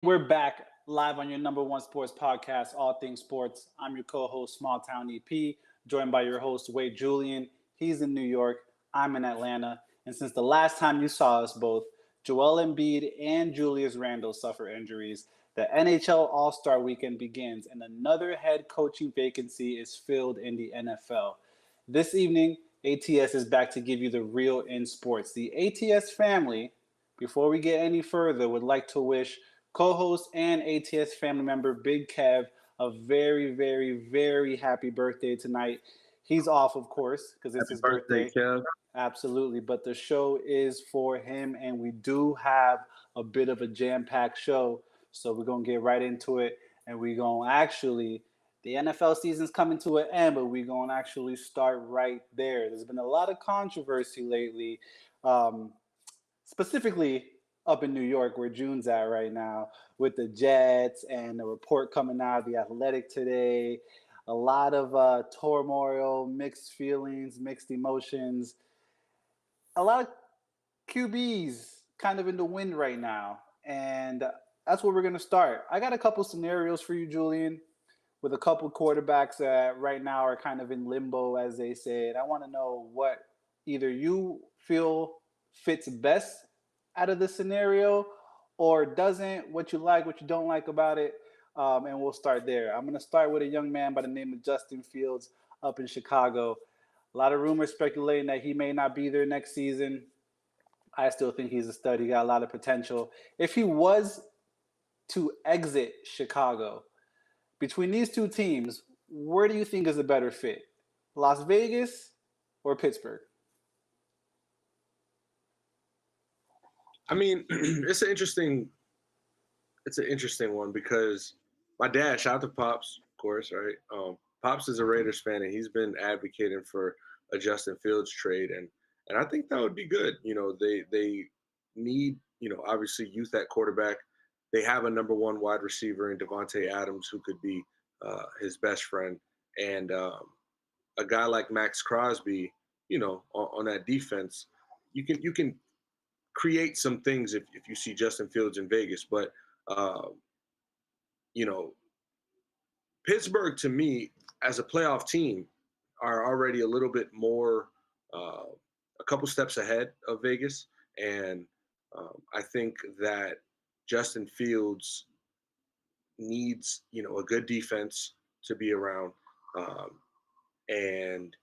We're back live on your number one sports podcast, All Things Sports. I'm your co-host, Small Town EP, joined by your host, Wade Julian. He's in New York. I'm in Atlanta. And since the last time you saw us both, Joel Embiid and Julius Randle suffer injuries. The NHL All-Star Weekend begins, and another head coaching vacancy is filled in the NFL. This evening, ATS is back to give you the real in sports. The ATS family, before we get any further, would like to wish co-host and ATS family member Big Kev a very, very, very happy birthday tonight. He's off, of course, because it's Happy his birthday, birthday. Kev. Absolutely, but the show is for him, and we do have a bit of a jam-packed show, so we're gonna get right into it, and we're gonna actually. The NFL season's coming to an end, but we're gonna actually start right there. There's been a lot of controversy lately. Um, Specifically up in New York, where June's at right now, with the Jets and the report coming out of the Athletic today. A lot of turmoil, mixed feelings, mixed emotions. A lot of QBs kind of in the wind right now. And that's where we're going to start. I got a couple scenarios for you, Julian, with a couple quarterbacks that right now are kind of in limbo, as they said. I want to know what either you feel fits best out of the scenario or doesn't, what you like, what you don't like about it. And we'll start there. I'm going to start with a young man by the name of Justin Fields up in Chicago. A lot of rumors speculating that he may not be there next season. I still think he's a stud. He got a lot of potential. If he was to exit Chicago, between these two teams, where do you think is a better fit? Las Vegas or Pittsburgh? I mean, it's an interesting one because my dad, shout out to Pops, of course, right? Pops is a Raiders fan and he's been advocating for a Justin Fields trade, and I think that would be good. You know, they need, obviously youth at quarterback. They have a number one wide receiver in Devontae Adams who could be his best friend, and a guy like Max Crosby, on that defense, you can create some things if you see Justin Fields in Vegas. But uh, you know, Pittsburgh to me as a playoff team are already a little bit more, a couple steps ahead of Vegas, and I think that Justin Fields needs a good defense to be around, um, and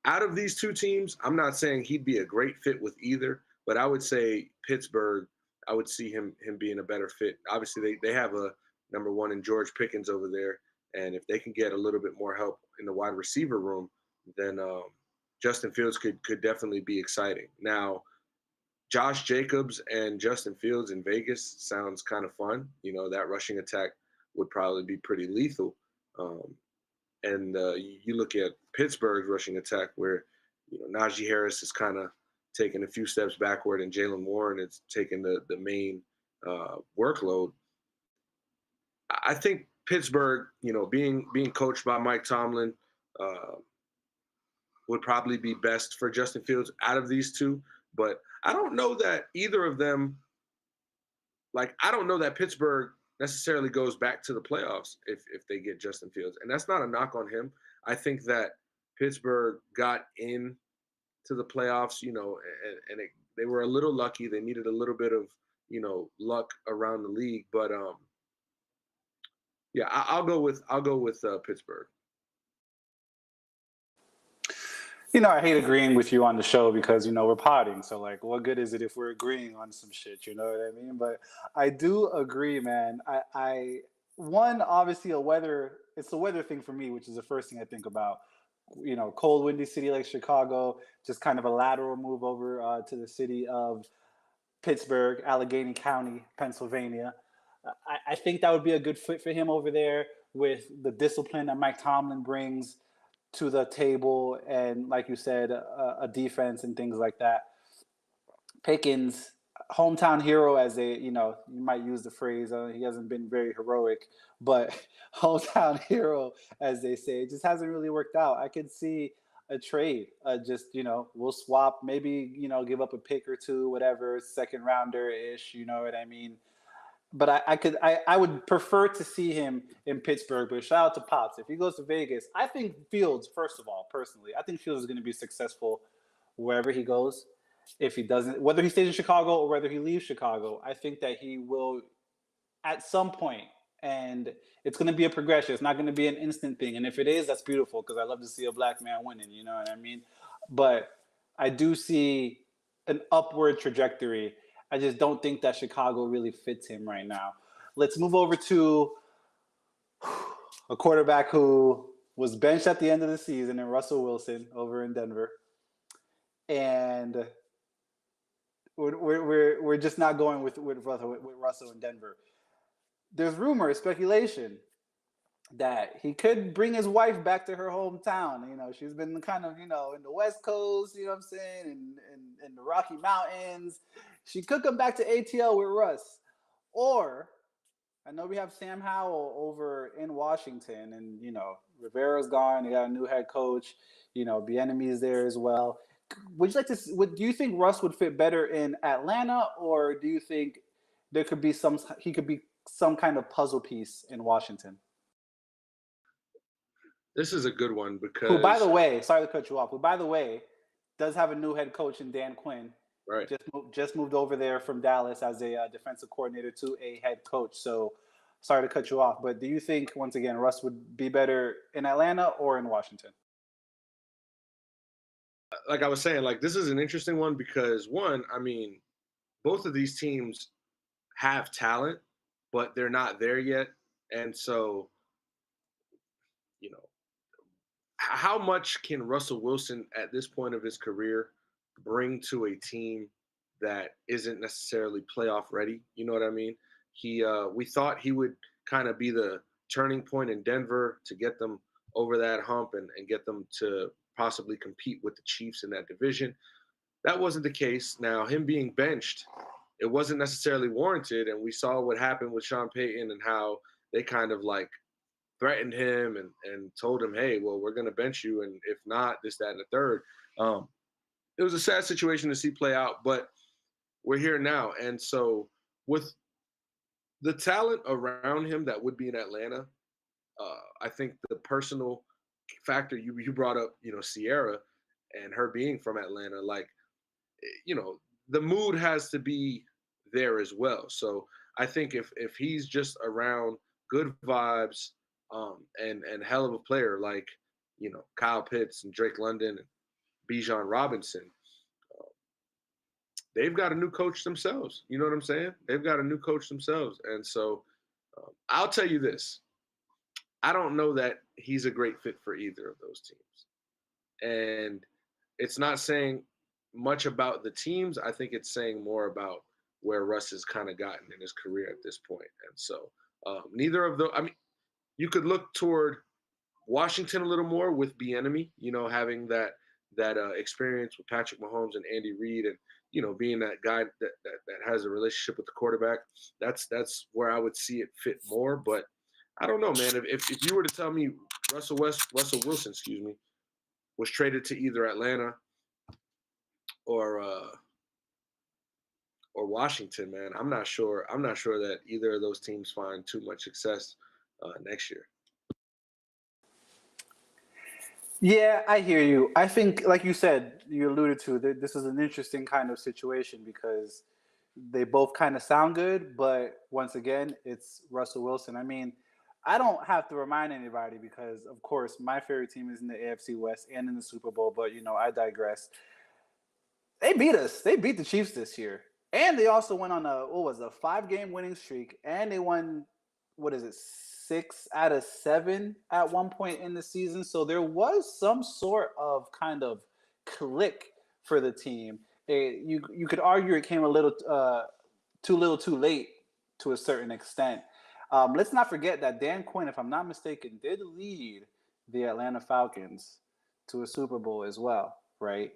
out of these two teams, I'm not saying he'd be a great fit with either, but I would say Pittsburgh, I would see him being a better fit. Obviously, they have a number one in George Pickens over there, and if they can get a little bit more help in the wide receiver room, then Justin Fields could definitely be exciting. Now, Josh Jacobs and Justin Fields in Vegas sounds kind of fun. That rushing attack would probably be pretty lethal. Um, and you look at Pittsburgh's rushing attack, where Najee Harris is kind of taking a few steps backward, and Jalen Warren is taking the main workload. I think Pittsburgh, being coached by Mike Tomlin, uh, would probably be best for Justin Fields out of these two. But I don't know that either of them. Like, I don't know that Pittsburgh necessarily goes back to the playoffs if they get Justin Fields. And that's not a knock on him. I think that Pittsburgh got in to the playoffs, they were a little lucky. They needed a little bit of, luck around the league. But yeah, I'll go with Pittsburgh. I hate agreeing with you on the show because, we're potting. So, like, what good is it if we're agreeing on some shit? You know what I mean? But I do agree, man. One, obviously, it's a weather thing for me, which is the first thing I think about. Cold, windy city like Chicago, just kind of a lateral move over to the city of Pittsburgh, Allegheny County, Pennsylvania. I think that would be a good fit for him over there with the discipline that Mike Tomlin brings to the table, and like you said, a defense and things like that. Pickens, hometown hero, as you might use the phrase. He hasn't been very heroic, but hometown hero, as they say, it just hasn't really worked out. I could see a trade. Just we'll swap, maybe give up a pick or two, whatever, second rounder ish. You know what I mean? but I would prefer to see him in Pittsburgh. But shout out to Pops. If he goes to Vegas, I think Fields, first of all, personally, I think Fields is going to be successful wherever he goes. If he doesn't, whether he stays in Chicago or whether he leaves Chicago, I think that he will at some point, and it's going to be a progression. It's not going to be an instant thing. And if it is, that's beautiful because I love to see a black man winning. You know what I mean? But I do see an upward trajectory. I just don't think that Chicago really fits him right now. Let's move over to a quarterback who was benched at the end of the season, and Russell Wilson over in Denver. And we're just not going with Russell in Denver. There's rumor, speculation that he could bring his wife back to her hometown. You know, she's been kind of, in the West Coast, you know what I'm saying, in the Rocky Mountains. She could come back to ATL with Russ. Or, I know we have Sam Howell over in Washington, and, Rivera's gone. You got a new head coach. Bieniemy's there as well. Would you like to? Do you think Russ would fit better in Atlanta, or do you think there could be he could be some kind of puzzle piece in Washington? This is a good one because who, by the way, sorry to cut you off, who, by the way, does have a new head coach in Dan Quinn. Right. Just moved over there from Dallas as a defensive coordinator to a head coach. So sorry to cut you off, but do you think, once again, Russ would be better in Atlanta or in Washington? Like I was saying, this is an interesting one because both of these teams have talent, but they're not there yet. And so, how much can Russell Wilson at this point of his career bring to a team that isn't necessarily playoff ready? You know what I mean? We thought he would kind of be the turning point in Denver to get them over that hump and get them to possibly compete with the Chiefs in that division. That wasn't the case. Now, him being benched, it wasn't necessarily warranted, and we saw what happened with Sean Payton and how they kind of threatened him and told him, hey, well, we're going to bench you, and if not, this, that, and the third. It was a sad situation to see play out, but we're here now. And so with the talent around him that would be in Atlanta, I think the personal factor you brought up, Sierra and her being from Atlanta, the mood has to be there as well. So I think if he's just around good vibes and hell of a player like, Kyle Pitts and Drake London and Bijan Robinson, they've got a new coach themselves. You know what I'm saying? They've got a new coach themselves. And so I'll tell you this. I don't know that he's a great fit for either of those teams. And it's not saying much about the teams. I think it's saying more about where Russ has kind of gotten in his career at this point. And so neither of those, you could look toward Washington a little more with Bieniemy, having that experience with Patrick Mahomes and Andy Reid and, being that guy that has a relationship with the quarterback. That's where I would see it fit more. But I don't know, man. If you were to tell me Russell Wilson, was traded to either Atlanta or Washington, man, I'm not sure that either of those teams find too much success next year. Yeah, I hear you. I think, like you said, you alluded to, this is an interesting kind of situation because they both kind of sound good, but once again, it's Russell Wilson. I don't have to remind anybody because, of course, my favorite team is in the AFC West and in the Super Bowl, but, I digress. They beat us. They beat the Chiefs this year. And they also went on a 5-game winning streak, and they won, 6 out of 7 at one point in the season. So there was some sort of kind of click for the team. You could argue it came a little too late to a certain extent. Let's not forget that Dan Quinn, if I'm not mistaken, did lead the Atlanta Falcons to a Super Bowl as well, right?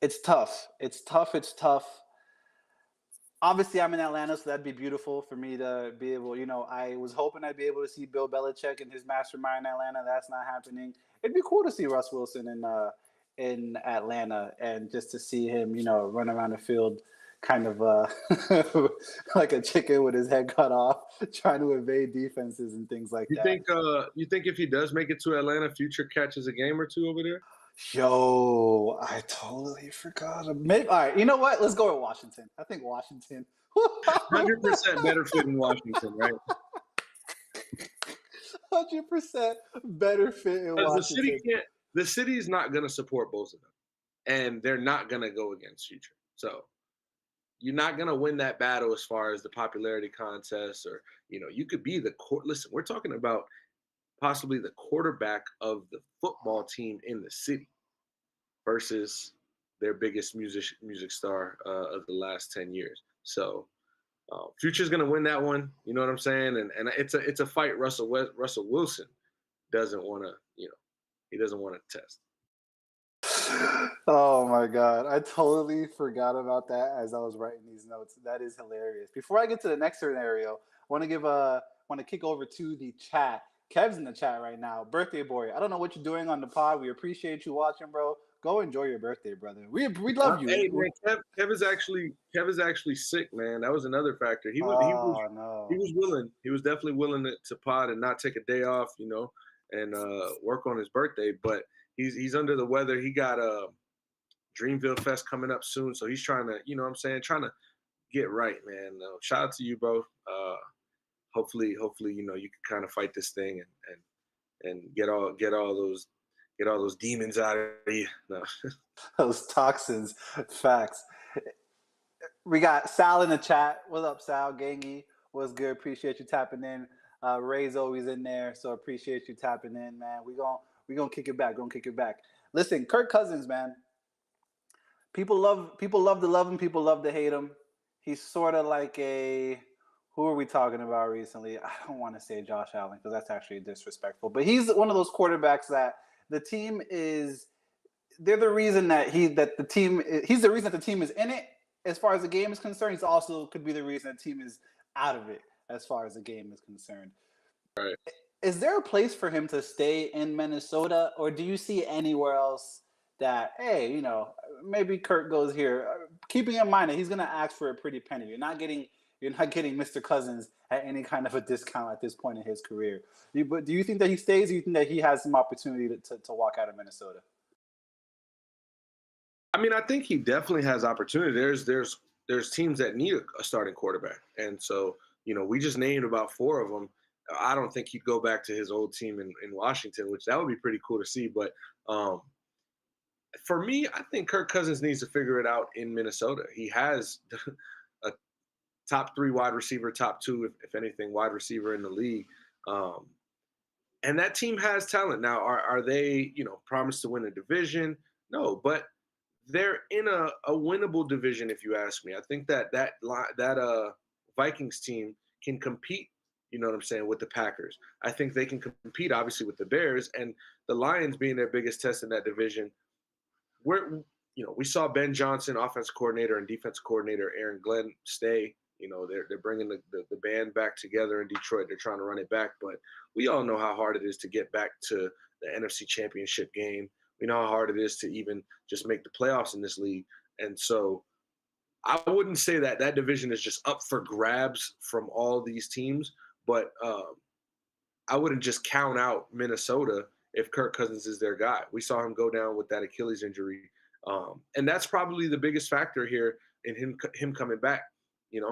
It's tough. It's tough. Obviously, I'm in Atlanta, so that'd be beautiful for me to be able, I was hoping I'd be able to see Bill Belichick and his mastermind in Atlanta. That's not happening. It'd be cool to see Russ Wilson in Atlanta and just to see him, run around the field, kind of like a chicken with his head cut off, trying to evade defenses and things like You that. think you think if he does make it to Atlanta, Future catches a game or two over there? Yo, I totally forgot. Maybe, all right, you know what? Let's go with Washington. I think Washington. 100% better fit in Washington, right? 100% better fit in Because Washington. the city is not going to support both of them, and they're not going to go against Future. So you're not going to win that battle as far as the popularity contest, or you could be the court. Listen, we're talking about possibly the quarterback of the football team in the city versus their biggest music star of the last 10 years. So Future's going to win that one. You know what I'm saying? And it's a fight Russell Wilson doesn't want to, he doesn't want to test. Oh my God. I totally forgot about that as I was writing these notes. That is hilarious. Before I get to the next scenario, I want to kick over to the chat. Kev's in the chat right now. Birthday boy. I don't know what you're doing on the pod. We appreciate you watching, bro. Go enjoy your birthday, brother. We love you. Hey man, Kev is actually sick, man. That was another factor. He was willing. He was definitely willing to pod and not take a day off, and work on his birthday. But he's under the weather. He got Dreamville Fest coming up soon, so he's trying to, trying to get right, man. Shout out to you, bro. Hopefully, you can kind of fight this thing and get all those demons out of you. No. Those toxins. Facts. We got Sal in the chat. What's up, Sal? Gangy. What's good? Appreciate you tapping in. Ray's always in there, so appreciate you tapping in, man. We gonna kick it back. Listen, Kirk Cousins, man. People love to love him. People love to hate him. He's sort of like who are we talking about recently? I don't want to say Josh Allen because that's actually disrespectful. But he's one of those quarterbacks that the team is. They're the reason that he's the reason that the team is in it as far as the game is concerned. He's also could be the reason the team is out of it as far as the game is concerned. Right. Is there a place for him to stay in Minnesota, or do you see anywhere else that, hey, maybe Kirk goes here, keeping in mind that he's going to ask for a pretty penny. You're not getting Mr. Cousins at any kind of a discount at this point in his career. But do you think that he stays? Or do you think that he has some opportunity to walk out of Minnesota? I mean, I think he definitely has opportunity. There's teams that need a starting quarterback, and so we just named about 4 of them. I don't think he'd go back to his old team in Washington, which that would be pretty cool to see. But for me, I think Kirk Cousins needs to figure it out in Minnesota. He has a top 3 wide receiver, top 2, if anything, wide receiver in the league. And that team has talent. Now, are they, promised to win a division? No, but they're in a winnable division, if you ask me. I think that Vikings team can compete, with the Packers. I think they can compete, obviously, with the Bears, and the Lions being their biggest test in that division. We saw Ben Johnson, offensive coordinator, and defensive coordinator Aaron Glenn stay. They're bringing the band back together in Detroit. They're trying to run it back, but we all know how hard it is to get back to the NFC Championship game. We know how hard it is to even just make the playoffs in this league. And so I wouldn't say that division is just up for grabs from all these teams, but I wouldn't just count out Minnesota if Kirk Cousins is their guy. We saw him go down with that Achilles injury. And that's probably the biggest factor here in him coming back.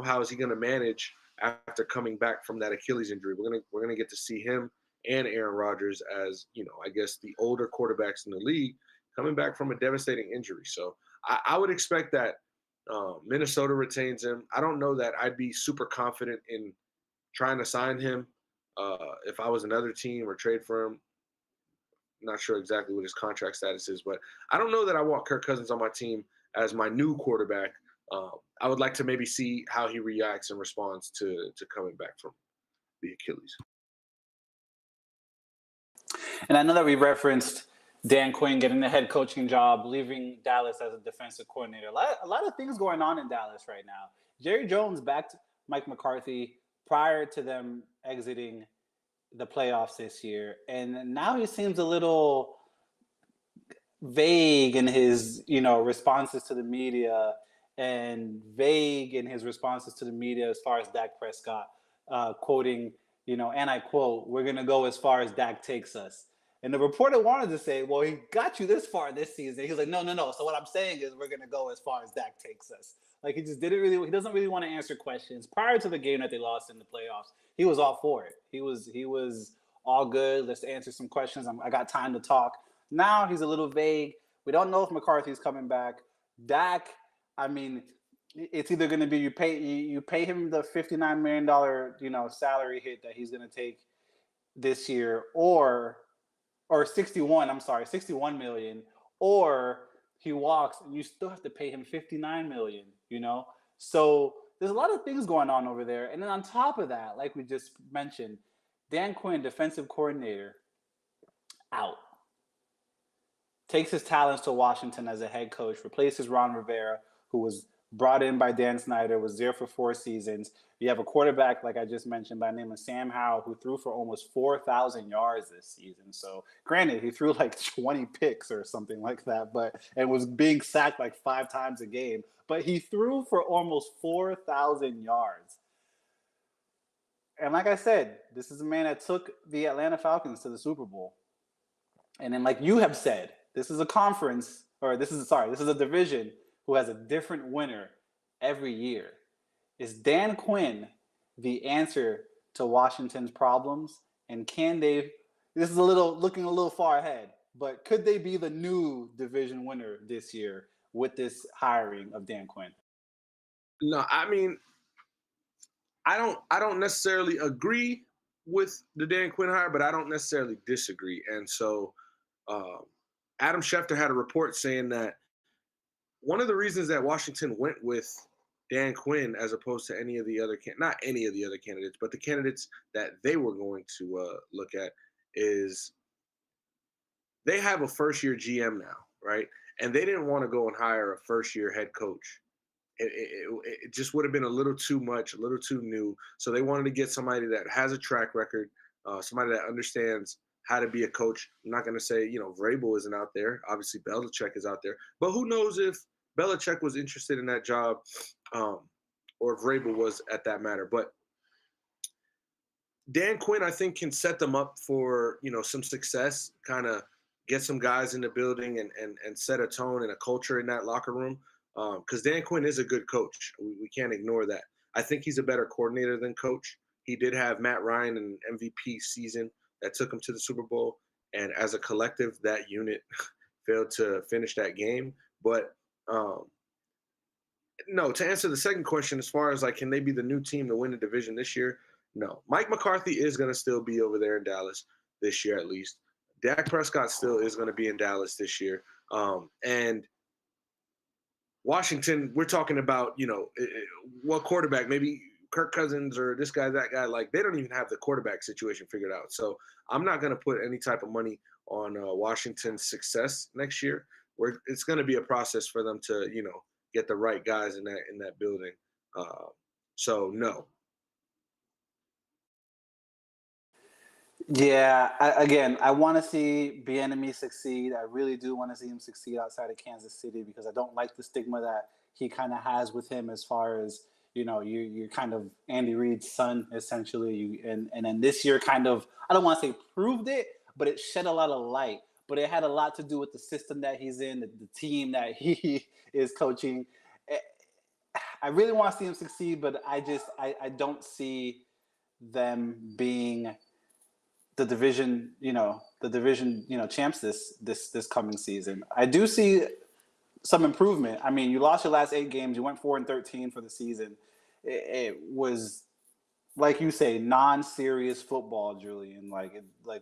How is he going to manage after coming back from that Achilles injury? We're gonna get to see him and Aaron Rodgers as, I guess the older quarterbacks in the league coming back from a devastating injury. So I would expect that Minnesota retains him. I don't know that I'd be super confident in trying to sign him if I was another team or trade for him. I'm not sure exactly what his contract status is, but I don't know that I want Kirk Cousins on my team as my new quarterback. I would like to maybe see how he reacts and responds to coming back from the Achilles. And I know that we referenced Dan Quinn getting the head coaching job, leaving Dallas as a defensive coordinator. A lot of things going on in Dallas right now. Jerry Jones backed Mike McCarthy prior to them exiting the playoffs this year. And now he seems a little vague in his, responses to the media and vague in his responses to the media as far as Dak Prescott, quoting, and I quote, "We're going to go as far as Dak takes us." And the reporter wanted to say, "Well, he got you this far this season." He's like, "No, no, no. So what I'm saying is we're going to go as far as Dak takes us." Like he just didn't really, he doesn't really want to answer questions. Prior to the game that they lost in the playoffs, he was all for it. He was all good. Let's answer some questions. I got time to talk. Now he's a little vague. We don't know if McCarthy's coming back. Dak, I mean, it's either going to be you pay him the $59 million salary hit that he's going to take this year, or 61. I'm sorry, 61 million, or he walks and you still have to pay him 59 million. So there's a lot of things going on over there, and then on top of that, like we just mentioned, Dan Quinn, defensive coordinator, out. Takes his talents to Washington as a head coach, replaces Ron Rivera, who was brought in by Dan Snyder, was there for 4 seasons. You have a quarterback, like I just mentioned, by the name of Sam Howell, who threw for almost 4,000 yards this season. So, granted, he threw like 20 picks or something like that, and was being sacked like 5 times a game. But he threw for almost 4,000 yards. And like I said, this is a man that took the Atlanta Falcons to the Super Bowl. And then, like you have said, this is a conference, or this is a division who has a different winner every year. Is Dan Quinn the answer to Washington's problems? And can they? This is looking a little far ahead, but could they be the new division winner this year with this hiring of Dan Quinn? No, I mean, I don't necessarily agree with the Dan Quinn hire, but I don't necessarily disagree. And so um, Adam Schefter had a report saying that one of the reasons that Washington went with Dan Quinn as opposed to any of the other not any of the other candidates, but the candidates that they were going to look at is they have a first year GM now, right? And they didn't want to go and hire a first year head coach. It just would have been a little too much, a little too new. So they wanted to get somebody that has a track record, somebody that understands how to be a coach. I'm not going to say, Vrabel isn't out there. Obviously, Belichick is out there. But who knows if Belichick was interested in that job or if Vrabel was at that matter. But Dan Quinn, I think, can set them up for, some success, kind of get some guys in the building and set a tone and a culture in that locker room. Because Dan Quinn is a good coach. We can't ignore that. I think he's a better coordinator than coach. He did have Matt Ryan in an MVP season that took him to the Super Bowl. And as a collective, that unit failed to finish that game. But no, to answer the second question, as far as like, can they be the new team to win the division this year? No. Mike McCarthy is going to still be over there in Dallas this year, at least. Dak Prescott still is going to be in Dallas this year. And Washington, we're talking about, what quarterback, maybe Kirk Cousins or this guy, that guy, like they don't even have the quarterback situation figured out. So I'm not going to put any type of money on Washington's success next year. Where it's going to be a process for them to, get the right guys in that building. So no. Yeah, I want to see Bieniemy succeed. I really do want to see him succeed outside of Kansas City because I don't like the stigma that he kind of has with him as far as you're kind of Andy Reid's son essentially. And then this year kind of, I don't want to say proved it, but it shed a lot of light. But it had a lot to do with the system that he's in, the team that he is coaching. I really want to see him succeed, but I don't see them being the division champs this coming season. I do see some improvement. I mean, you lost your last 8 games. You went 4-13 for the season. It was, like you say, non-serious football, Julian. Like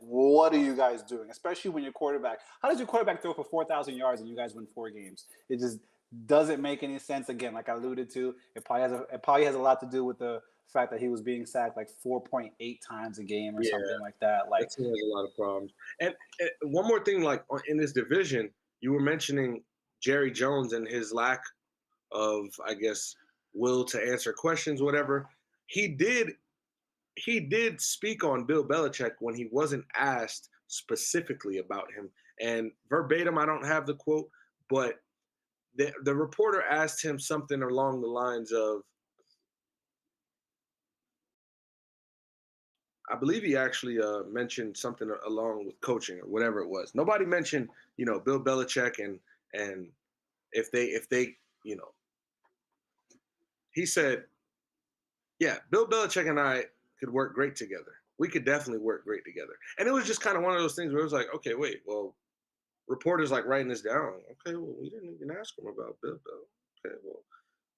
what are you guys doing? Especially when your quarterback. How does your quarterback throw for 4,000 yards and you guys win 4 games? It just doesn't make any sense. Again, like I alluded to, it probably has a lot to do with the fact that he was being sacked like 4.8 times a game or something like that. That Like, team has a lot of problems. And one more thing, like in this division, you were mentioning Jerry Jones and his lack of, I guess, will to answer questions, whatever. He did speak on Bill Belichick when he wasn't asked specifically about him. And verbatim, I don't have the quote, but the reporter asked him something along the lines of, I believe he actually mentioned something along with coaching or whatever it was. Nobody mentioned, Bill Belichick and if they, you know, he said, yeah, Bill Belichick and I could work great together. We could definitely work great together. And it was just kind of one of those things where it was like, okay, wait, well, reporters like writing this down. Okay, well, we didn't even ask him about Bill. Okay,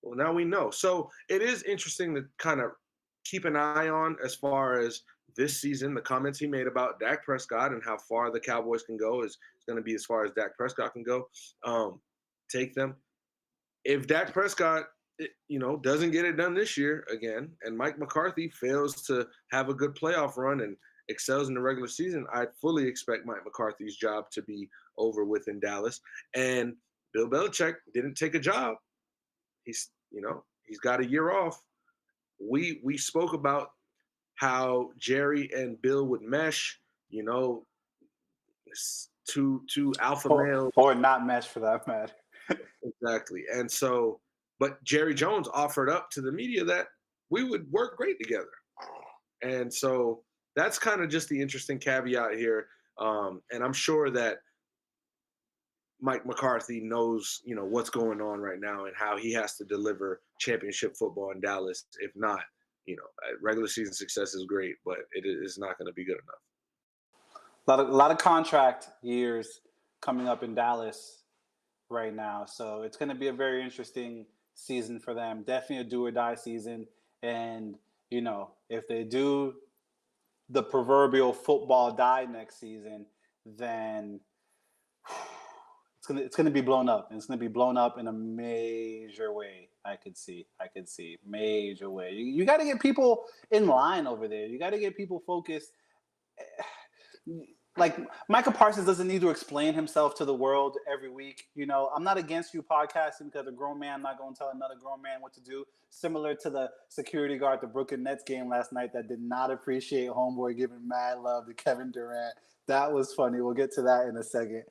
well, now we know. So it is interesting to kind of keep an eye on as far as this season. The comments he made about Dak Prescott and how far the Cowboys can go is going to be as far as Dak Prescott can go. Take them. If Dak Prescott, doesn't get it done this year again, and Mike McCarthy fails to have a good playoff run and excels in the regular season, I fully expect Mike McCarthy's job to be over with in Dallas. And Bill Belichick didn't take a job. He's got a year off. We spoke about how Jerry and Bill would mesh, two alpha males. Or not mesh for that matter. Exactly. And so, but Jerry Jones offered up to the media that we would work great together. And so that's kind of just the interesting caveat here. And I'm sure that Mike McCarthy knows, what's going on right now and how he has to deliver championship football in Dallas. If not, regular season success is great, but it is not going to be good enough. A lot of contract years coming up in Dallas right now, so it's going to be a very interesting season for them. Definitely a do or die season, and if they do the proverbial football die next season, then it's gonna be blown up. And it's gonna be blown up in a major way. I could see major way. You got to get people in line over there. You got to get people focused. Like Michael Parsons doesn't need to explain himself to the world every week. I'm not against you podcasting because a grown man, I'm not going to tell another grown man what to do. Similar to the security guard at the Brooklyn Nets game last night that did not appreciate homeboy giving mad love to Kevin Durant. That was funny. We'll get to that in a second.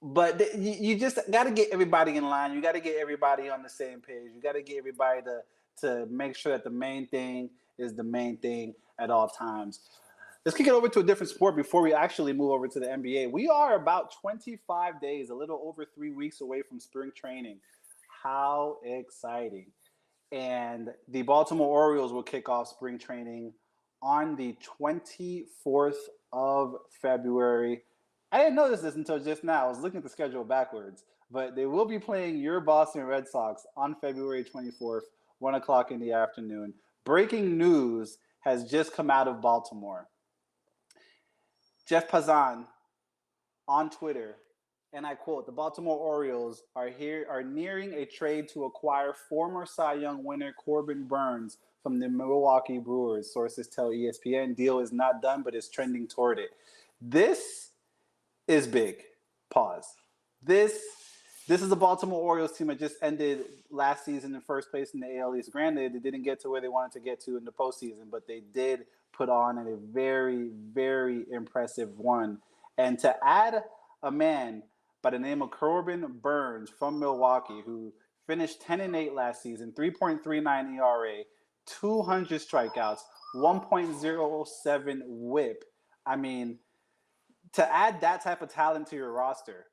But you just got to get everybody in line. You got to get everybody on the same page. You got to get everybody to make sure that the main thing is the main thing at all times. Let's kick it over to a different sport before we actually move over to the NBA. We are about 25 days, a little over 3 weeks away from spring training. How exciting. And the Baltimore Orioles will kick off spring training on the 24th of February. I didn't notice this until just now. I was looking at the schedule backwards. But they will be playing your Boston Red Sox on February 24th, 1 o'clock in the afternoon. Breaking news has just come out of Baltimore. Jeff Pazan on Twitter, and I quote, "The Baltimore Orioles are nearing a trade to acquire former Cy Young winner Corbin Burnes from the Milwaukee Brewers." Sources tell ESPN deal is not done, but is trending toward it. This is big. Pause. This is the Baltimore Orioles team that just ended last season in first place in the AL East. Granted, they didn't get to where they wanted to get to in the postseason, but they did put on a very, very impressive one. And to add a man by the name of Corbin Burnes from Milwaukee, who finished 10-8 last season, 3.39 ERA, 200 strikeouts, 1.07 WHIP. I mean, to add that type of talent to your roster,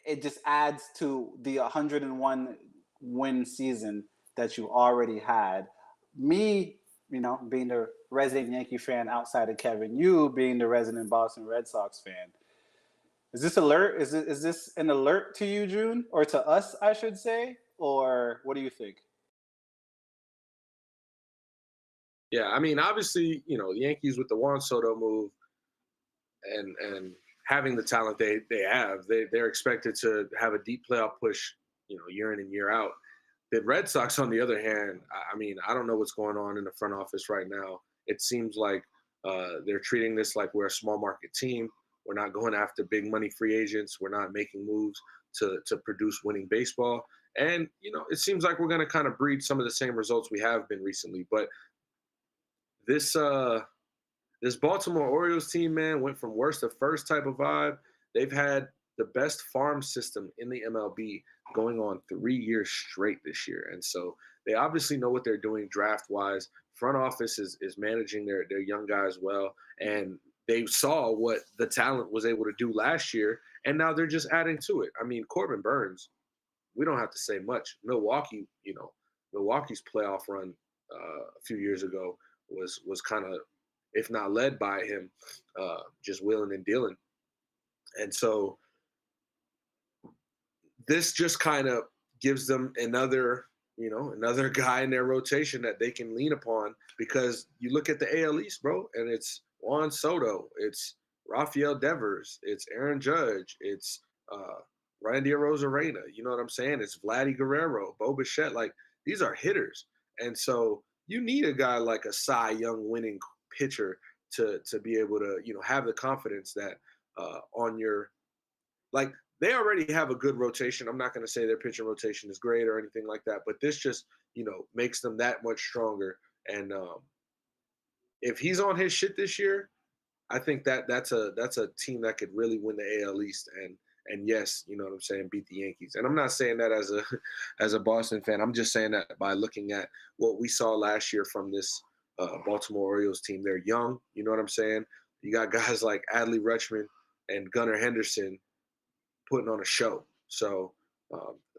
it just adds to the 101 win season that you already had. Me, being the resident Yankee fan outside of Kevin, you being the resident Boston Red Sox fan. Is this alert? Is this an alert to you, June, or to us, I should say, or what do you think? Yeah, I mean, obviously, the Yankees with the Juan Soto move and having the talent they have, they're expected to have a deep playoff push, year in and year out. The Red Sox, on the other hand, I mean, I don't know what's going on in the front office right now. It seems like they're treating this like we're a small market team. We're not going after big money free agents. We're not making moves to produce winning baseball. And, it seems like we're going to kind of breed some of the same results we have been recently. But this Baltimore Orioles team, man, went from worst to first type of vibe. They've had the best farm system in the MLB going on 3 years straight this year. And so they obviously know what they're doing draft wise. Front office is managing their young guys well. And they saw what the talent was able to do last year. And now they're just adding to it. I mean, Corbin Burns, we don't have to say much. Milwaukee, Milwaukee's playoff run a few years ago was kind of, if not led by him, just willing and dealing. And so this just kind of gives them another guy in their rotation that they can lean upon, because you look at the AL East, bro, and it's Juan Soto, it's Rafael Devers, it's Aaron Judge, it's Randy Arozarena, you know what I'm saying? It's Vladdy Guerrero, Bo Bichette. Like, these are hitters. And so you need a guy like a Cy Young winning pitcher to be able to, have the confidence that on your, like, they already have a good rotation. I'm not going to say their pitching rotation is great or anything like that, but this just, makes them that much stronger. And if he's on his shit this year, I think that's a team that could really win the AL East and yes, you know what I'm saying, beat the Yankees. And I'm not saying that as a as a Boston fan. I'm just saying that by looking at what we saw last year from this Baltimore Orioles team. They're young, you know what I'm saying? You got guys like Adley Rutschman and Gunnar Henderson putting on a show. So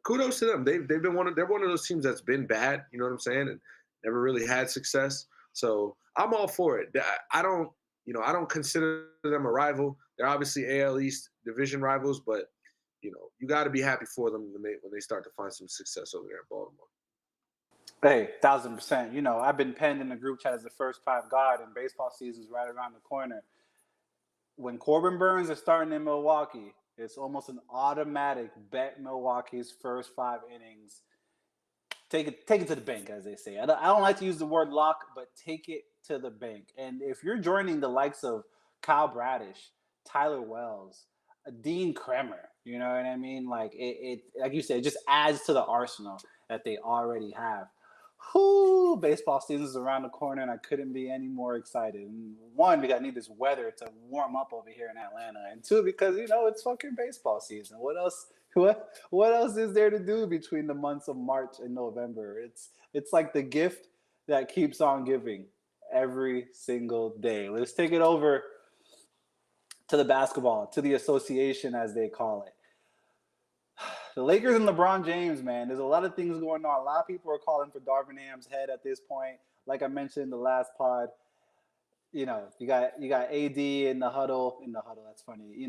kudos to them. They're one of those teams that's been bad, you know what I'm saying, and never really had success. So I'm all for it. I don't consider them a rival. They're obviously AL East division rivals, but you got to be happy for them when they start to find some success over there in Baltimore. Hey, 1,000%. I've been penned in the group chat as the first five god, and baseball season's right around the corner. When Corbin Burns is starting in Milwaukee, it's almost an automatic bet Milwaukee's first 5 innings. Take it to the bank, as they say. I don't like to use the word lock, but take it to the bank. And if you're joining the likes of Kyle Bradish, Tyler Wells, Dean Kremer, you know what I mean? Like it like you said, it just adds to the arsenal that they already have. Whoo, baseball season's around the corner, and I couldn't be any more excited. And one, because I need this weather to warm up over here in Atlanta, and two, because it's fucking baseball season. What else? What else is there to do between the months of March and November? It's like the gift that keeps on giving every single day. Let's take it over to the basketball, to the association, as they call it. The Lakers and LeBron James, man. There's a lot of things going on. A lot of people are calling for Darvin Ham's head at this point. Like I mentioned in the last pod, you got AD in the huddle. That's funny.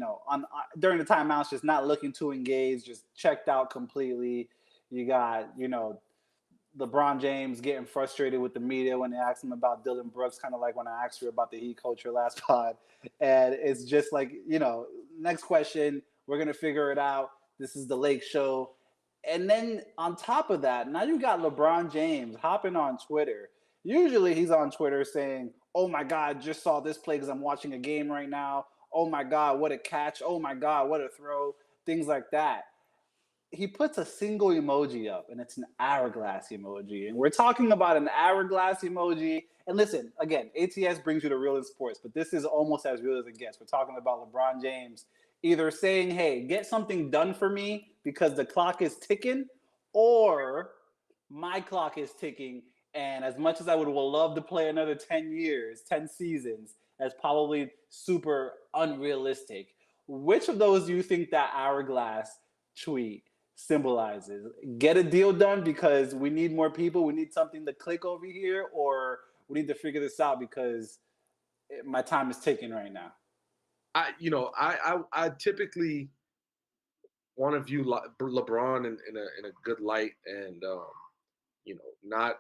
During the timeouts, just not looking to engage, just checked out completely. You got LeBron James getting frustrated with the media when they asked him about Dylan Brooks, kind of like when I asked you about the Heat culture last pod. And it's just like, next question, we're going to figure it out. This is the Lake Show. And then on top of that, now you got LeBron James hopping on Twitter. Usually he's on Twitter saying, oh my God, just saw this play because I'm watching a game right now. Oh my God, what a catch. Oh my God, what a throw. Things like that. He puts a single emoji up, and it's an hourglass emoji. And we're talking about an hourglass emoji. And listen, again, ATS brings you the real in sports, but this is almost as real as it gets. We're talking about LeBron James either saying, hey, get something done for me because the clock is ticking, or my clock is ticking. And as much as I would love to play another 10 years, 10 seasons, that's probably super unrealistic. Which of those do you think that hourglass tweet symbolizes? Get a deal done because we need more people. We need something to click over here, or we need to figure this out because my time is ticking right now. I typically want to view LeBron in a good light, and not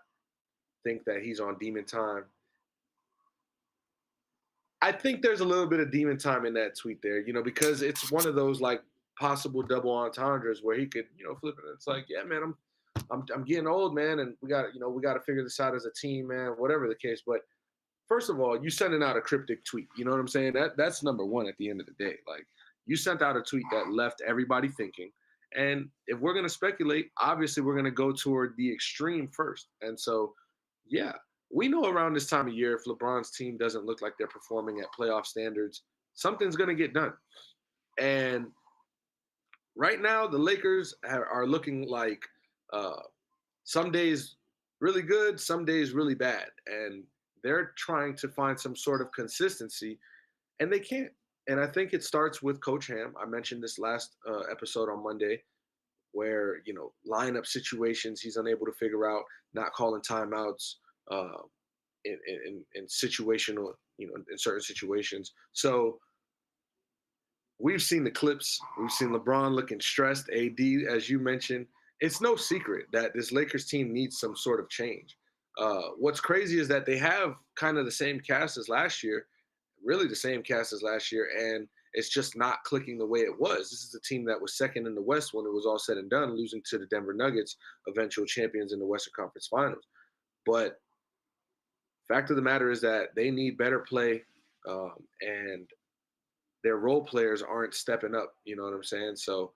think that he's on demon time. I think there's a little bit of demon time in that tweet there, because it's one of those like possible double entendres where he could, flip it. It's like, yeah, man, I'm getting old, man, and we got to figure this out as a team, man, whatever the case. But first of all, you sending out a cryptic tweet. You know what I'm saying? That's number one at the end of the day. Like, you sent out a tweet that left everybody thinking. And if we're going to speculate, obviously we're going to go toward the extreme first. And so, yeah, we know around this time of year, if LeBron's team doesn't look like they're performing at playoff standards, something's going to get done. And right now the Lakers are looking like uh, some days really good, some days really bad, and they're trying to find some sort of consistency, and they can't. And I think it starts with Coach Ham. I mentioned this last episode on Monday, where lineup situations he's unable to figure out, not calling timeouts uh, in situational, in certain situations. So we've seen the clips. We've seen LeBron looking stressed. AD, as you mentioned, it's no secret that this Lakers team needs some sort of change. What's crazy is that they have kind of the same cast as last year, really the same cast as last year, and it's just not clicking the way it was. This is a team that was second in the West when it was all said and done, losing to the Denver Nuggets, eventual champions in the Western Conference Finals. But fact of the matter is that they need better play, and their role players aren't stepping up. You know what I'm saying? So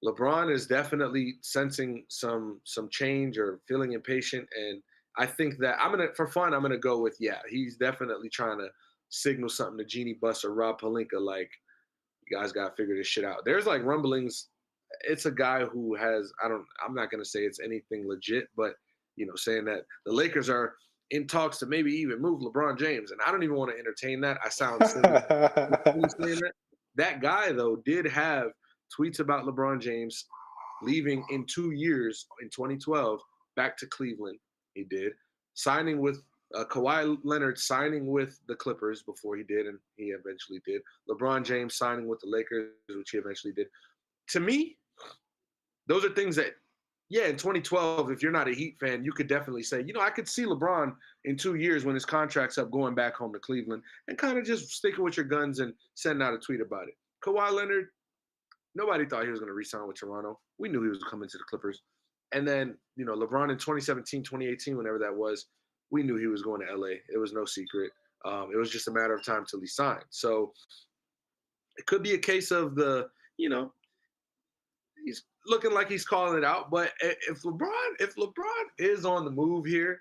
LeBron is definitely sensing some change or feeling impatient, and I think that for fun I'm gonna go with he's definitely trying to signal something to Jeannie Buss or Rob Pelinka, like, you guys gotta figure this shit out. There's like rumblings. It's a guy who has I'm not gonna say it's anything legit, but saying that the Lakers are in talks to maybe even move LeBron James, and I don't even want to entertain that. I sound silly saying that. That guy though did have tweets about LeBron James leaving in 2 years in 2012 back to Cleveland. He did signing with Kawhi Leonard signing with the Clippers before he did, and he eventually did. LeBron James signing with the Lakers, which he eventually did. To me, those are things that, in 2012, if you're not a Heat fan, you could definitely say, I could see LeBron in 2 years when his contract's up going back home to Cleveland and kind of just sticking with your guns and sending out a tweet about it. Kawhi Leonard, nobody thought he was going to re-sign with Toronto. We knew he was coming to the Clippers. And then, LeBron in 2017, 2018, whenever that was, we knew he was going to LA. It was no secret. It was just a matter of time till he signed. So it could be a case of he's looking like he's calling it out. But if LeBron is on the move here,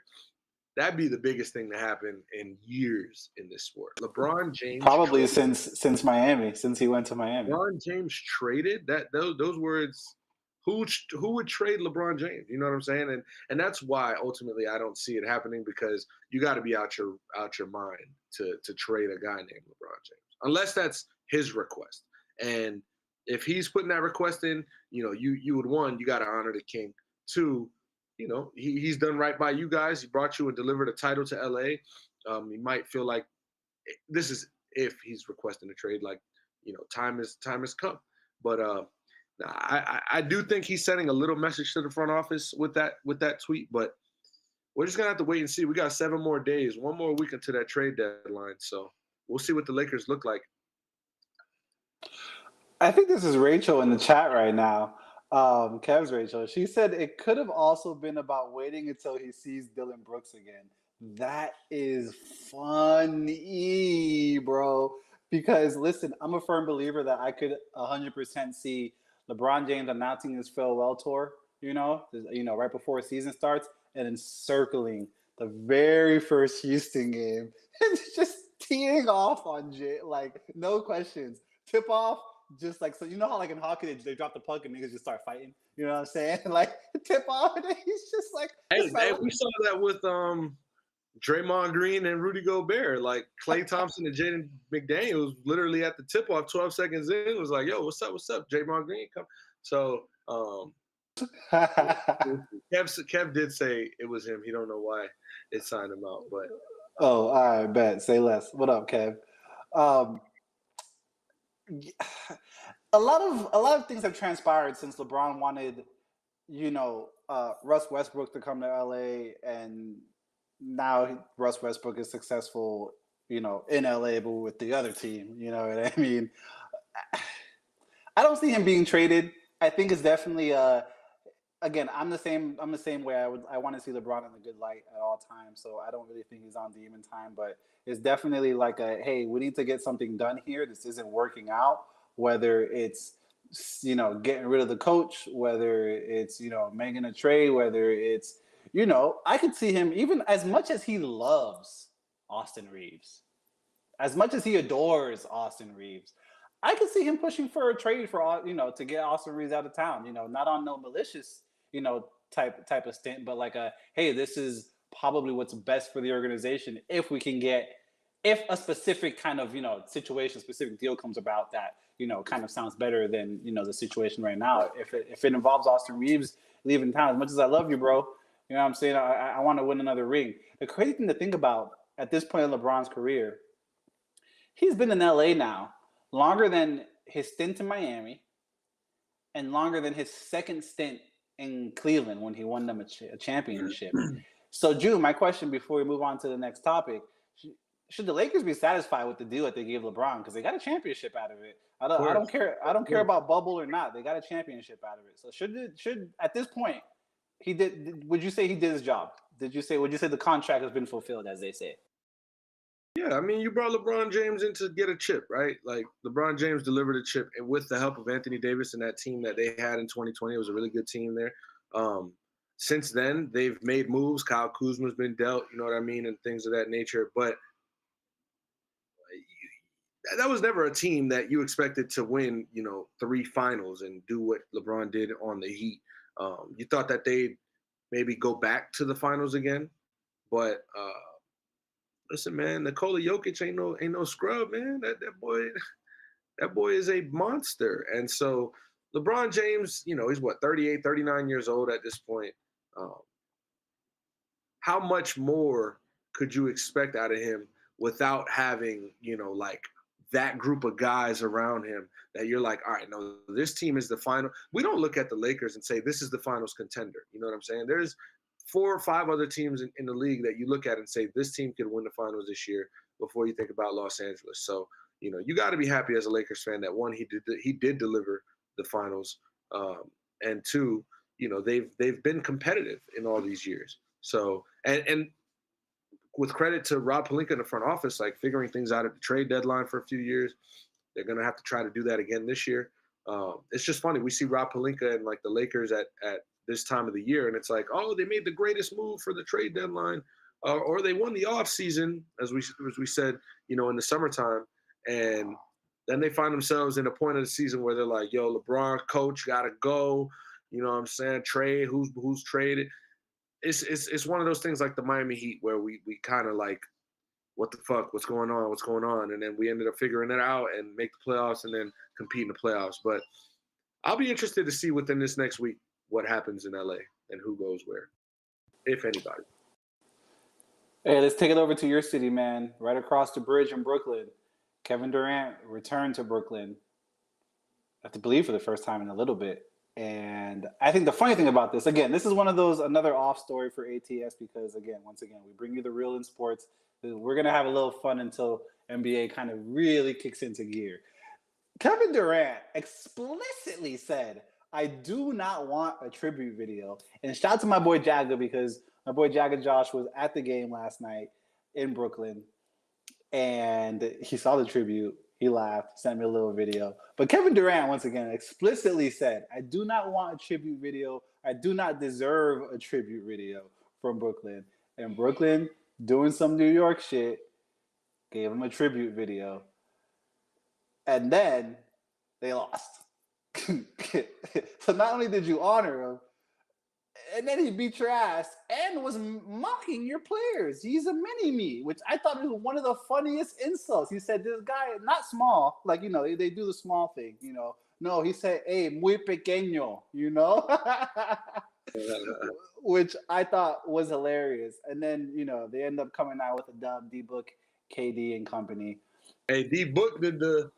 that'd be the biggest thing to happen in years in this sport. LeBron James Probably since Miami, since he went to Miami. LeBron James traded, that those words. Who would trade LeBron James? You know what I'm saying? And that's why ultimately I don't see it happening, because you got to be out your mind to trade a guy named LeBron James, unless that's his request. And if he's putting that request in, you would, one, you got to honor the king. Two, he's done right by you guys. He brought you and delivered a title to LA. He might feel like this is if he's requesting a trade, like, time has come. But I do think he's sending a little message to the front office with that tweet, but we're just gonna have to wait and see. We got 7 more days, 1 more week until that trade deadline, so we'll see what the Lakers look like. I think this is Rachel in the chat right now. Kev's Rachel. She said it could have also been about waiting until he sees Dylan Brooks again. That is funny, bro. Because listen, I'm a firm believer that I could 100% see LeBron James announcing his farewell tour, right before season starts, and then circling the very first Houston game and just teeing off on Jay, like no questions, tip off, just like, so how like in hockey they drop the puck and niggas just start fighting. You know what I'm saying? Like tip off, and then he's just like, hey, we saw that with Draymond Green and Rudy Gobert. Like Klay Thompson and Jaden McDaniels literally at the tip off 12 seconds in was like, yo, what's up? Draymond Green, come. So Kev did say it was him. He don't know why it signed him out, but all right, bet. Say less. What up, Kev? A lot of things have transpired since LeBron wanted, Russ Westbrook to come to LA, and now Russ Westbrook is successful, in LA, but with the other team. You know what I mean? I don't see him being traded. I think it's definitely again, I'm the same way. I want to see LeBron in a good light at all times. So I don't really think he's on demon time, but it's definitely like hey, we need to get something done here. This isn't working out. Whether it's getting rid of the coach, whether it's making a trade, whether it's I could see him, even as much as he loves Austin Reeves, as much as he adores Austin Reeves, I could see him pushing for a trade for all, to get Austin Reeves out of town. Not on no malicious, type of stint, but like a hey, this is probably what's best for the organization if we can get if a specific kind of situation, specific deal comes about that kind of sounds better than the situation right now. Right. If it involves Austin Reeves leaving town, as much as I love you, bro, you know what I'm saying? I want to win another ring. The crazy thing to think about at this point in LeBron's career, he's been in LA now longer than his stint in Miami and longer than his second stint in Cleveland when he won them a championship. So, June, my question before we move on to the next topic: should the Lakers be satisfied with the deal that they gave LeBron because they got a championship out of it? I don't care. I don't care about bubble or not. They got a championship out of it. So, should at this point he did? Would you say he did his job? Would you say the contract has been fulfilled, as they say? Yeah, I mean, you brought LeBron James in to get a chip, right? Like LeBron James delivered a chip, and with the help of Anthony Davis and that team that they had in 2020, it was a really good team there. Since then, they've made moves. Kyle Kuzma's been dealt, you know what I mean, and things of that nature. But that was never a team that you expected to win, 3 finals and do what LeBron did on the Heat. You thought that they'd maybe go back to the finals again, but listen, man, Nikola Jokic ain't no scrub, man. That boy is a monster. And so LeBron James, he's what, 38, 39 years old at this point. Um, how much more could you expect out of him without having, like that group of guys around him that you're like, all right, no, this team is the final. We don't look at the Lakers and say this is the finals contender. You know what I'm saying? There's 4 or 5 other teams in the league that you look at and say this team could win the finals this year before you think about Los Angeles. So, you got to be happy as a Lakers fan that one, he did deliver the finals, and two, they've been competitive in all these years. So, and with credit to Rob Pelinka in the front office, like figuring things out at the trade deadline for a few years, they're going to have to try to do that again this year. It's just funny. We see Rob Pelinka and like the Lakers at this time of the year, and it's like, oh, they made the greatest move for the trade deadline, or they won the off season, as we said, in the summertime, and then they find themselves in a point of the season where they're like, yo, LeBron, coach, gotta go. You know what I'm saying? Trade, who's traded? It's one of those things like the Miami Heat where we kind of like, what the fuck, what's going on, and then we ended up figuring it out and make the playoffs and then compete in the playoffs. But I'll be interested to see within this next week what happens in LA and who goes where, if anybody. Hey, let's take it over to your city, man. Right across the bridge in Brooklyn, Kevin Durant returned to Brooklyn, I have to believe for the first time in a little bit. And I think the funny thing about this, again, this is one of those, another off story for ATS because, again, once again, we bring you the real in sports. We're going to have a little fun until NBA kind of really kicks into gear. Kevin Durant explicitly said, I do not want a tribute video. And shout out to my boy Jagga because my boy Jagga Josh was at the game last night in Brooklyn. And he saw the tribute. He laughed, sent me a little video. But Kevin Durant, once again, explicitly said, I do not want a tribute video. I do not deserve a tribute video from Brooklyn. And Brooklyn, doing some New York shit, gave him a tribute video. And then they lost. So not only did you honor him, and then he beat your ass and was mocking your players. He's a mini-me, which I thought was one of the funniest insults. He said, this guy, not small, like, they do the small thing, No, he said, hey, muy pequeño, which I thought was hilarious. And then, they end up coming out with a dub, D-Book, KD, and company. Hey, D-Book did the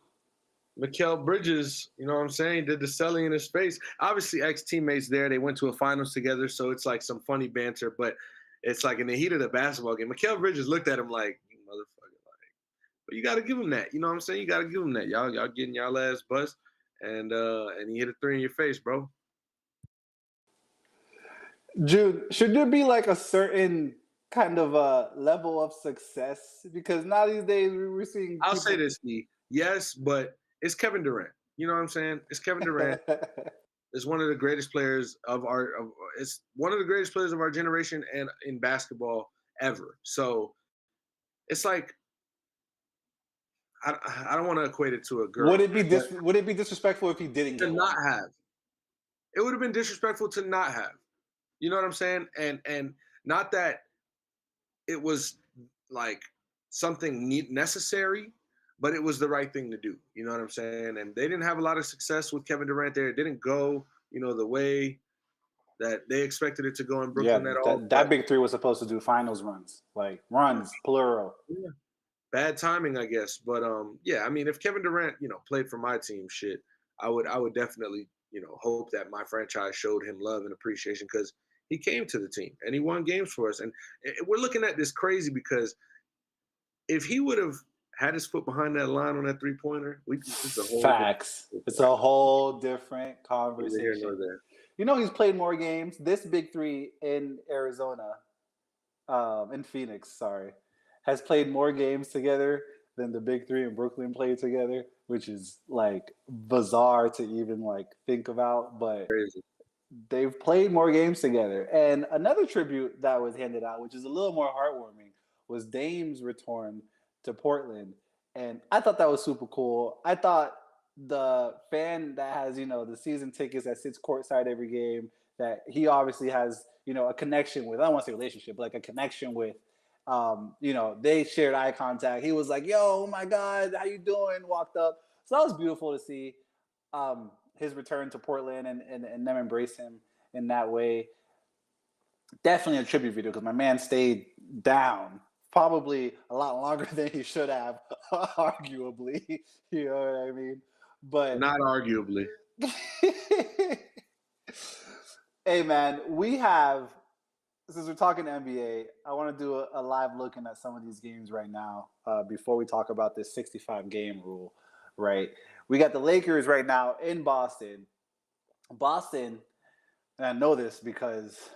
Mikal Bridges, you know what I'm saying, did the selling in his face. Obviously, ex-teammates there. They went to a finals together, so it's like some funny banter, but it's like in the heat of the basketball game, Mikal Bridges looked at him like, you motherfucker. Like, but you got to give him that. You know what I'm saying? You got to give him that. Y'all getting y'all ass bust, and he hit a 3 in your face, bro. Jude, should there be like a certain kind of a level of success? Because now these days we're seeing I'll say this, Steve. Yes, but it's Kevin Durant. You know what I'm saying? It's Kevin Durant. It's one of the greatest players it's one of the greatest players of our generation and in basketball ever. So it's like, I don't want to equate it to a Would girl, it be but would it be disrespectful if he didn't to get not one? have. It would have been disrespectful to not have. You know what I'm saying? And not that it was like something necessary, but it was the right thing to do. You know what I'm saying? And they didn't have a lot of success with Kevin Durant there. It didn't go, the way that they expected it to go in Yeah, Brooklyn at all. that But big three was supposed to do finals runs, like runs plural. yeah, bad timing, I guess. But yeah, I mean, if Kevin Durant, played for my team, shit, I would definitely, hope that my franchise showed him love and appreciation because he came to the team and he won games for us. And we're looking at this crazy because if he would have had his foot behind that line on that 3-pointer, this is a whole different Facts. It's a whole different neither here nor conversation. there. You know, he's played more games. This big three in Arizona, in Phoenix, sorry, has played more games together than the big three in Brooklyn played together, which is like bizarre to even like think about. But Crazy. they've played more games together. And another tribute that was handed out, which is a little more heartwarming, was Dame's return to Portland. And I thought that was super cool. I thought the fan that has, the season tickets that sits courtside every game, that he obviously has, a connection with, I don't want to say relationship, but like a connection with. They shared eye contact. He was like, "Yo, oh my God, how you doing?" Walked up. So that was beautiful to see. His return to Portland and them embrace him in that way. Definitely a tribute video because my man stayed down probably a lot longer than he should have, arguably. You know what I mean? But Not arguably. hey, man, since we're talking NBA, I want to do a live looking at some of these games right now before we talk about this 65 game rule, right? We got the Lakers right now in Boston. Boston, and I know this because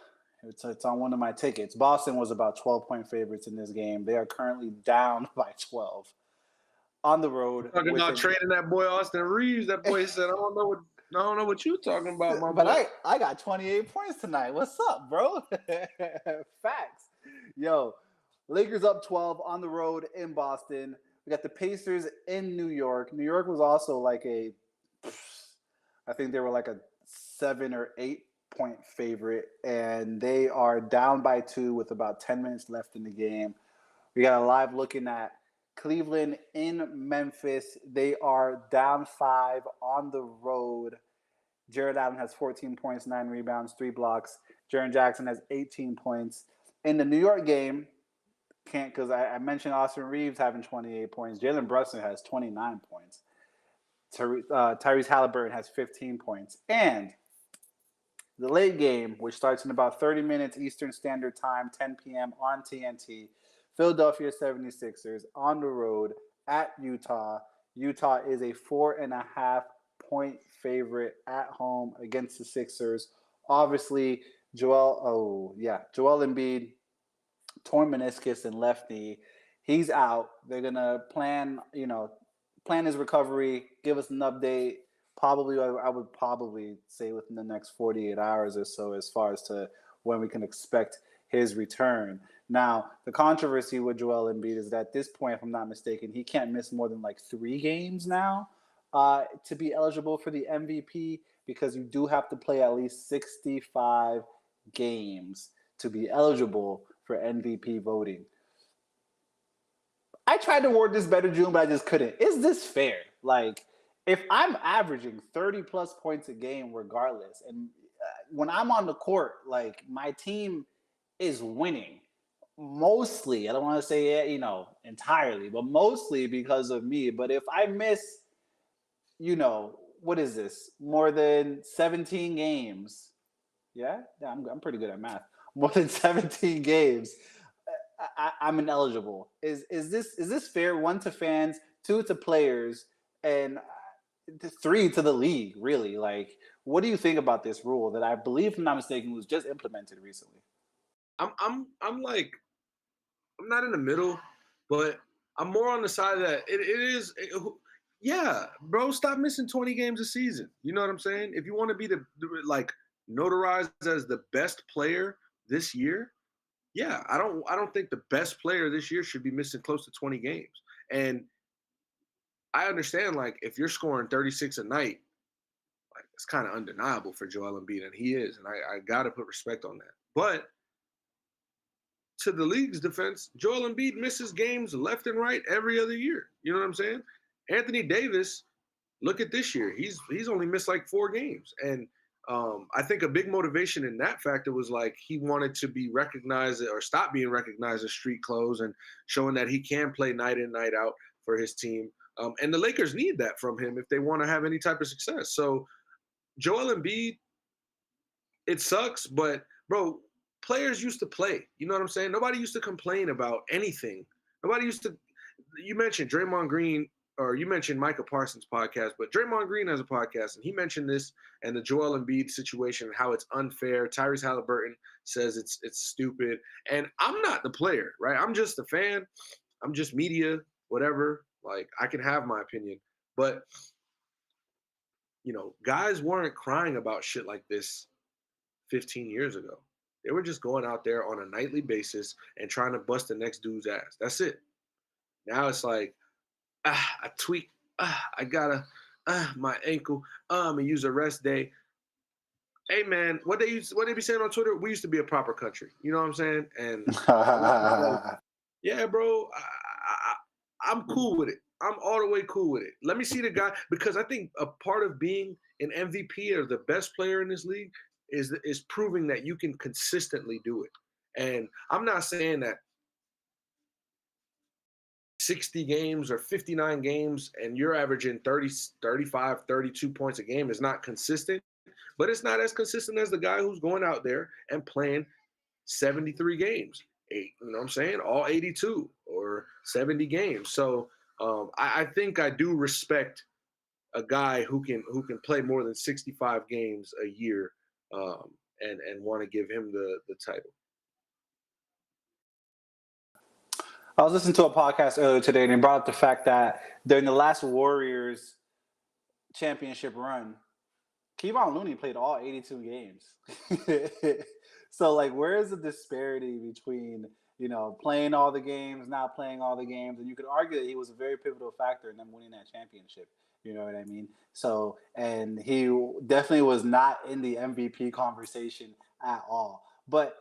it's on one of my tickets. Boston was about 12-point favorites in this game. They are currently down by 12 on the road Talking with about an trading that boy Austin Reeves. That boy said, "I don't know what you talking about, my but boy." I got 28 points tonight. What's up, bro? Facts. Yo, Lakers up 12 on the road in Boston. We got the Pacers in New York. New York was also like I think they were like a 7 or 8 point favorite, and they are down by 2 with about 10 minutes left in the game. We got a live looking at Cleveland in Memphis. They are down 5 on the road. Jared Allen has 14 points, 9 rebounds, 3 blocks. Jaren Jackson has 18 points. In the New York game, can't because I mentioned Austin Reeves having 28 points. Jalen Brunson has 29 points. Tyrese Halliburton has 15 points. And the late game, which starts in about 30 minutes Eastern Standard Time, 10 p.m. on TNT, Philadelphia 76ers on the road at Utah. Utah is a 4.5-point favorite at home against the Sixers. Obviously, Joel Embiid, torn meniscus and left knee. He's out. They're gonna plan his recovery, give us an update. Probably, I would probably say within the next 48 hours or so, as far as to when we can expect his return. Now, the controversy with Joel Embiid is that at this point, if I'm not mistaken, he can't miss more than like 3 games now to be eligible for the MVP because you do have to play at least 65 games to be eligible for MVP voting. I tried to word this better, June, but I just couldn't. Is this fair? Like, if I'm averaging 30 plus points a game regardless, and when I'm on the court, like, my team is winning, mostly, I don't want to say, entirely, but mostly because of me. But if I miss, what is this? More than 17 games. Yeah, I'm pretty good at math. More than 17 games. I'm ineligible. Is this fair? 1 to fans, 2 to players, and 3 to the league. Really, like, what do you think about this rule that I believe, if I'm not mistaken, was just implemented recently? I'm like, I'm not in the middle, but I'm more on the side that yeah, bro, stop missing 20 games a season. You know what I'm saying? If you want to be like notarized as the best player this year, yeah, I don't think the best player this year should be missing close to 20 games. And I understand, like, if you're scoring 36 a night, like, it's kind of undeniable for Joel Embiid, and he is, and I got to put respect on that. But to the league's defense, Joel Embiid misses games left and right every other year. You know what I'm saying? Anthony Davis, look at this year. He's only missed like 4 games, and I think a big motivation in that factor was like he wanted to be recognized or stop being recognized as street clothes and showing that he can play night in night out for his team. And the Lakers need that from him if they want to have any type of success. So Joel Embiid, it sucks, but bro, players used to play. You know what I'm saying? Nobody used to complain about anything. Nobody used to. You mentioned Draymond Green, or you mentioned Micah Parsons' podcast, but Draymond Green has a podcast, and he mentioned this and the Joel Embiid situation and how it's unfair. Tyrese Halliburton says it's stupid, and I'm not the player, right? I'm just a fan. I'm just media, whatever. Like I can have my opinion, but guys weren't crying about shit like this 15 years ago. They were just going out there on a nightly basis and trying to bust the next dude's ass. That's it. Now it's like, I tweaked, I gotta, my ankle, I'm gonna use a rest day. Hey man, what they be saying on Twitter? We used to be a proper country. You know what I'm saying? And yeah, bro, I'm cool with it. I'm all the way cool with it. Let me see the guy, because I think a part of being an MVP or the best player in this league is proving that you can consistently do it. And I'm not saying that 60 games or 59 games and you're averaging 30, 35, 32 points a game is not consistent, but it's not as consistent as the guy who's going out there and playing 73 games, you know what I'm saying? All 82 or 70 games. So I think I do respect a guy who can play more than 65 games a year, and want to give him the title. I was listening to a podcast earlier today, and they brought up the fact that during the last Warriors championship run, Kevon Looney played all 82 games. So, like, where is the disparity between, playing all the games, not playing all the games? And you could argue that he was a very pivotal factor in them winning that championship. You know what I mean? So, and he definitely was not in the MVP conversation at all. But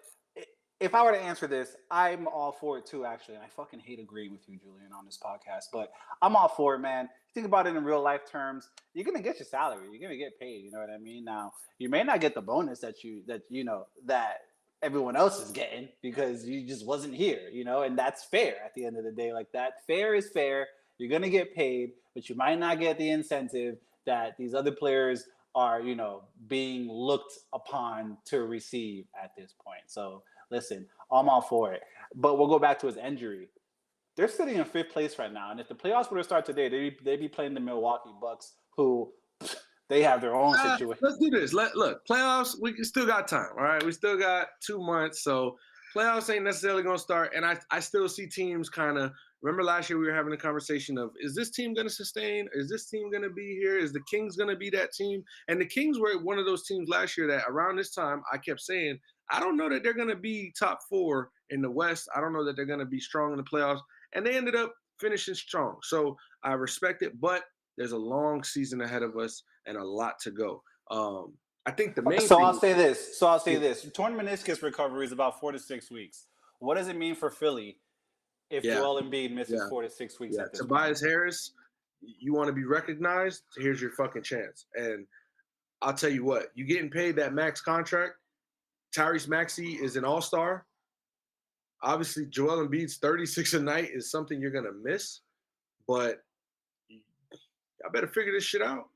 if I were to answer this, I'm all for it too, actually. And I fucking hate agreeing with you, Julian, on this podcast, but I'm all for it, man. Think about it in real life terms. You're gonna get your salary. You're gonna get paid. You know what I mean? Now, you may not get the bonus that everyone else is getting because you just wasn't here. And that's fair at the end of the day. Like that, fair is fair. You're gonna get paid, but you might not get the incentive that these other players are, being looked upon to receive at this point. So listen, I'm all for it. But we'll go back to his injury. They're sitting in 5th place right now, and if the playoffs were to start today, they'd be playing the Milwaukee Bucks, who they have their own situation. Let's do this. Look, playoffs. We still got time. All right, we still got 2 months, so playoffs ain't necessarily going to start. And I still see teams kind of. Remember last year we were having a conversation of, is this team going to sustain? Is this team going to be here? Is the Kings going to be that team? And the Kings were one of those teams last year that around this time I kept saying, I don't know that they're going to be top 4 in the West. I don't know that they're going to be strong in the playoffs. And they ended up finishing strong. So I respect it, but there's a long season ahead of us and a lot to go. I think the main I'll say this. Torn meniscus recovery is about 4 to 6 weeks. What does it mean for Philly if Joel Embiid misses 4 to 6 weeks at this Tobias point? Harris, you want to be recognized? Here's your fucking chance. And I'll tell you what, you getting paid that max contract. Tyrese Maxey is an all-star. Obviously, Joel Embiid's 36 a night is something you're going to miss. But I better figure this shit out.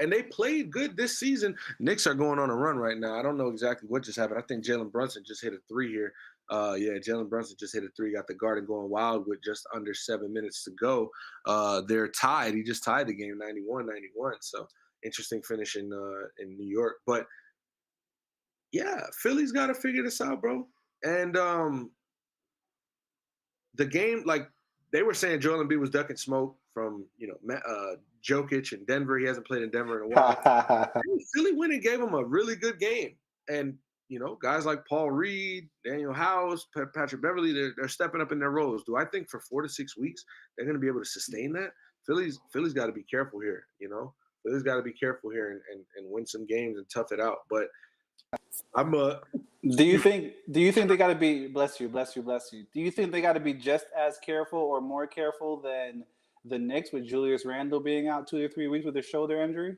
And they played good this season. Knicks are going on a run right now. I don't know exactly what just happened. I think Jalen Brunson just hit a 3 here. Jalen Brunson just hit a 3, got the Garden going wild with just under 7 minutes to go. They're tied. He just tied the game 91-91. So interesting finish in New York. But yeah, Philly's got to figure this out, bro. And the game, like they were saying, Joel Embiid was ducking smoke from Jokic in Denver. He hasn't played in Denver in a while. Philly went and gave him a really good game, and guys like Paul Reed, Daniel House, Patrick Beverly, they're stepping up in their roles. Do I think for 4 to 6 weeks they're going to be able to sustain that? Philly's got to be careful here. Philly's got to be careful here and win some games and tough it out. But I'm a. Do you think they got to be bless you? Do you think they got to be just as careful or more careful than the Knicks with Julius Randle being out 2 to 3 weeks with a shoulder injury?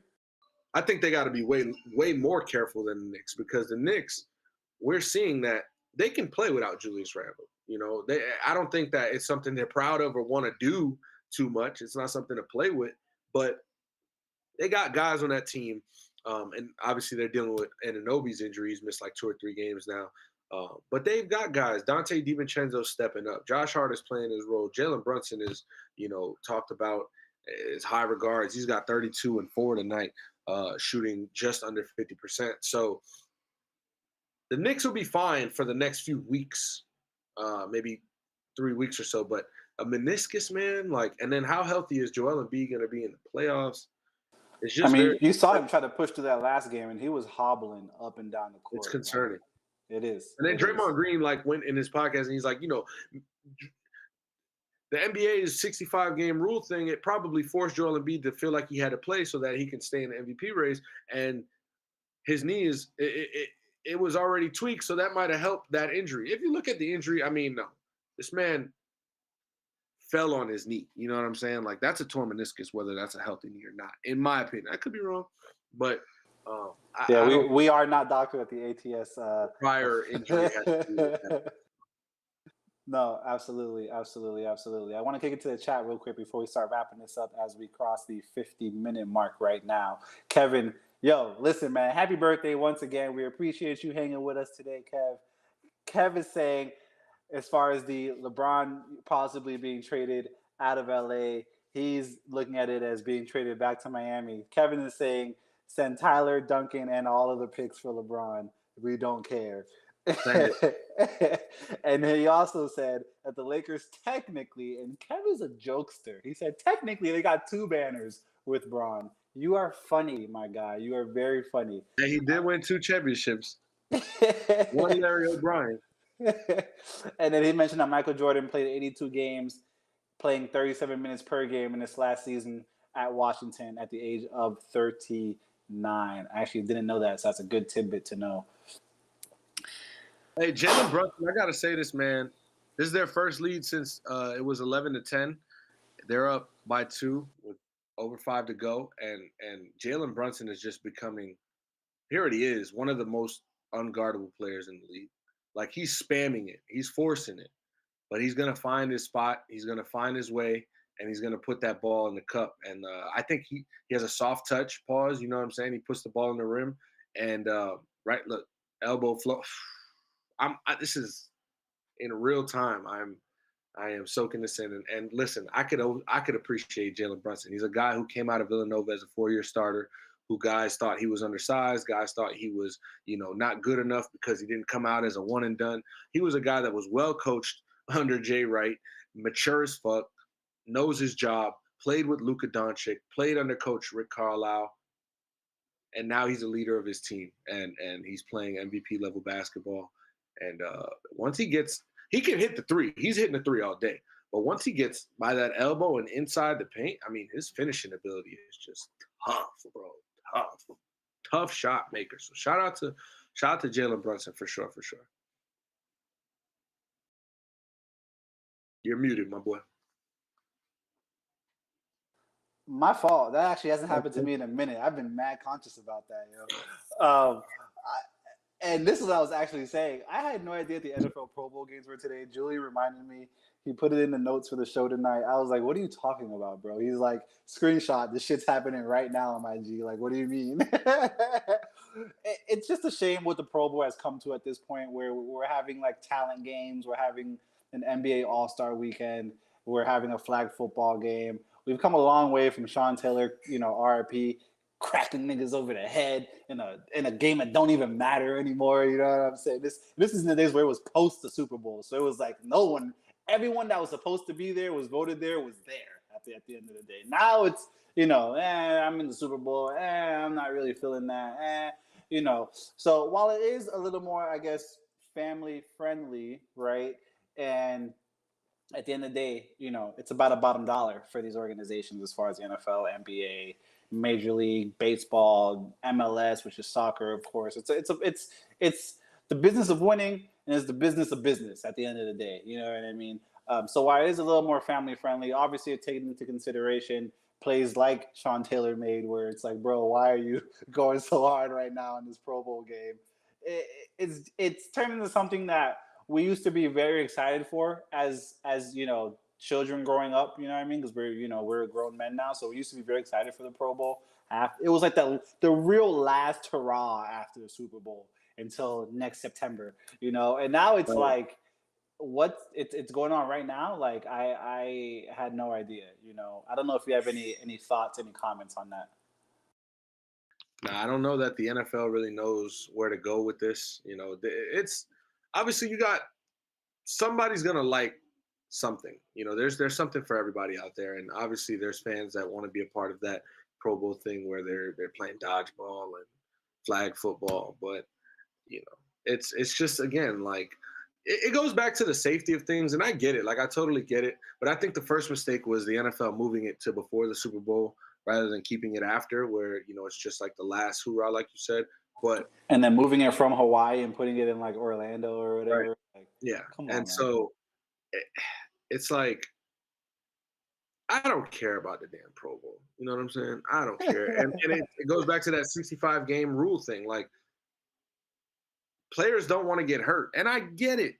I think they got to be way more careful than the Knicks, because the Knicks, we're seeing that they can play without Julius Randle. I don't think that it's something they're proud of or want to do too much. It's not something to play with, but they got guys on that team. And obviously they're dealing with Anunoby's injuries, missed like 2 or 3 games now. But they've got guys. Dante DiVincenzo's stepping up. Josh Hart is playing his role. Jalen Brunson is, talked about his high regards. He's got 32 and 4 tonight, shooting just under 50%. So the Knicks will be fine for the next few weeks, maybe 3 weeks or so. But a meniscus, man, and then how healthy is Joel Embiid going to be in the playoffs? It's just you saw him try to push through that last game, and he was hobbling up and down the court. It's concerning. It is. And then Draymond Green went in his podcast and he's like, the NBA's 65-game rule thing, it probably forced Joel Embiid to feel like he had to play so that he can stay in the MVP race. And his knee it was already tweaked, so that might have helped that injury. If you look at the injury, no, this man fell on his knee. You know what I'm saying? That's a torn meniscus, whether that's a healthy knee or not, in my opinion. I could be wrong, but we are not doctors at the ATS. Prior injury has to do with that. No, absolutely. I want to kick it to the chat real quick before we start wrapping this up as we cross the 50-minute mark right now. Kevin, listen, man, happy birthday once again. We appreciate you hanging with us today, Kev. Kev is saying, as far as the LeBron possibly being traded out of LA, he's looking at it as being traded back to Miami. Kevin is saying, send Tyler, Duncan, and all of the picks for LeBron. We don't care. And then he also said that the Lakers technically, and Kevin's a jokester, he said technically they got 2 banners with Bron. You are funny, my guy. You are very funny. And he did win 2 championships. One Larry O'Brien. And then he mentioned that Michael Jordan played 82 games, playing 37 minutes per game in this last season at Washington at the age of 39. I actually didn't know that, so that's a good tidbit to know. Hey, Jalen Brunson, I got to say this, man. This is their first lead since it was 11-10. They're up by 2 with over 5 to go. And Jalen Brunson is just becoming, here it is, one of the most unguardable players in the league. He's spamming it. He's forcing it. But he's going to find his spot. He's going to find his way. And he's going to put that ball in the cup. And I think he has a soft touch, pause. You know what I'm saying? He puts the ball in the rim. And, look, elbow flow. This is in real time. I am soaking this in. And listen, I could appreciate Jalen Brunson. He's a guy who came out of Villanova as a 4-year starter, who guys thought he was undersized. Guys thought he was, not good enough because he didn't come out as a one and done. He was a guy that was well coached under Jay Wright, mature as fuck, knows his job, played with Luka Doncic, played under Coach Rick Carlisle, and now he's a leader of his team, and he's playing MVP level basketball. And once he can hit the 3. He's hitting the 3 all day. But once he gets by that elbow and inside the paint, his finishing ability is just tough, bro. Tough shot maker. So shout out to Jalen Brunson for sure. You're muted, my boy. My fault. That actually hasn't happened to me in a minute. I've been mad conscious about that, yo. And this is what I was actually saying. I had no idea the NFL Pro Bowl games were today. Julian reminded me. He put it in the notes for the show tonight. I was like, what are you talking about, bro? He's like, screenshot, this shit's happening right now on my G. Like, what do you mean? It's just a shame what the Pro Bowl has come to at this point, where we're having talent games. We're having an NBA All-Star weekend. We're having a flag football game. We've come a long way from Sean Taylor, RIP, cracking niggas over the head in a game that don't even matter anymore. You know what I'm saying? This is in the days where it was post the Super Bowl. So it was everyone that was supposed to be there, was voted there, was there at the end of the day. Now it's, I'm in the Super Bowl. I'm not really feeling that. So while it is a little more, I guess, family friendly, right? And at the end of the day, it's about a bottom dollar for these organizations as far as the NFL, NBA, Major League Baseball, MLS, which is soccer, of course. It's the business of winning, and it's the business of business at the end of the day. You know what I mean? So while it is a little more family friendly, obviously it's taken into consideration plays like Sean Taylor made, where it's like, bro, why are you going so hard right now in this Pro Bowl game? It's turned into something that we used to be very excited for as children growing up. You know what I mean? Because we're grown men now, so we used to be very excited for the Pro Bowl. It was like the real last hurrah after the Super Bowl until next September. And now it's like it's going on right now. Like I had no idea. I don't know if you have any thoughts, any comments on that. Now, I don't know that the NFL really knows where to go with this. It's obviously you got somebody's gonna like something. There's something for everybody out there, and obviously there's fans that want to be a part of that Pro Bowl thing where they're playing dodgeball and flag football. But it's just again like it goes back to the safety of things, and I get it. Like I totally get it. But I think the first mistake was the NFL moving it to before the Super Bowl rather than keeping it after, where it's just like the last hoorah, like you said. But and then moving it from Hawaii and putting it in like Orlando or whatever. Right. Like, yeah, come on, and man. so it's like I don't care about the damn Pro Bowl. You know what I'm saying? I don't care, and it goes back to that 65 game rule thing. Like players don't want to get hurt, and I get it.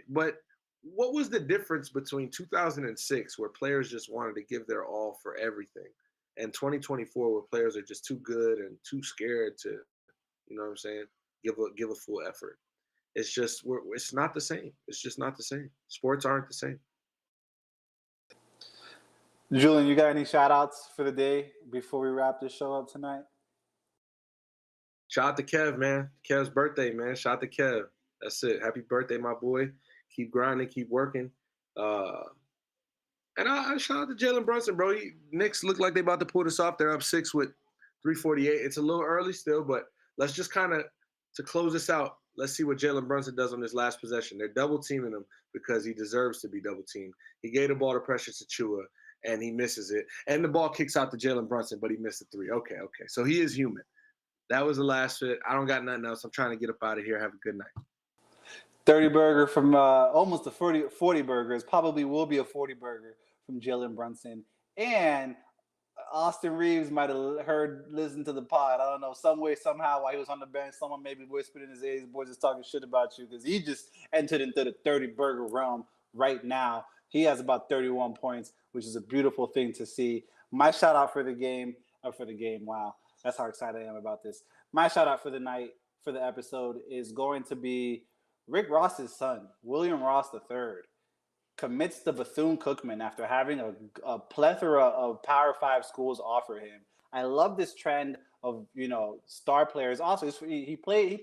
But what was the difference between 2006, where players just wanted to give their all for everything, and 2024, where players are just too good and too scared to, what I'm saying, give a full effort? It's just it's not the same. It's just not the same. Sports aren't the same. Julian, you got any shout outs for the day before we wrap this show up tonight? Shout out to Kev, man. Kev's birthday, man. Shout out to Kev. That's it. Happy birthday, my boy. Keep grinding, keep working. And I shout out to Jalen Brunson, bro. Knicks look like they about to pull this off. They're up 6 with 3:48. It's a little early still, but let's just kind of, to close this out, let's see what Jalen Brunson does on his last possession. They're double teaming him because he deserves to be double teamed. He gave the ball to Precious Achua, and he misses it. And the ball kicks out to Jalen Brunson, but he missed a 3. Okay. So he is human. That was the last fit. I don't got nothing else. I'm trying to get up out of here. Have a good night. 30 burger from almost a 40 burgers. Probably will be a 40 burger from Jalen Brunson. And Austin Reeves might have listened to the pod. I don't know, some way, somehow, while he was on the bench, someone maybe whispered in his ear, boys is talking shit about you, because he just entered into the 30 burger realm right now. He has about 31 points, which is a beautiful thing to see. My shout out for the game, wow. That's how excited I am about this. My shout out for the night, for the episode, is going to be Rick Ross's son, William Ross III, commits to Bethune-Cookman after having a plethora of Power 5 schools offer him. I love this trend of star players. Also, he plays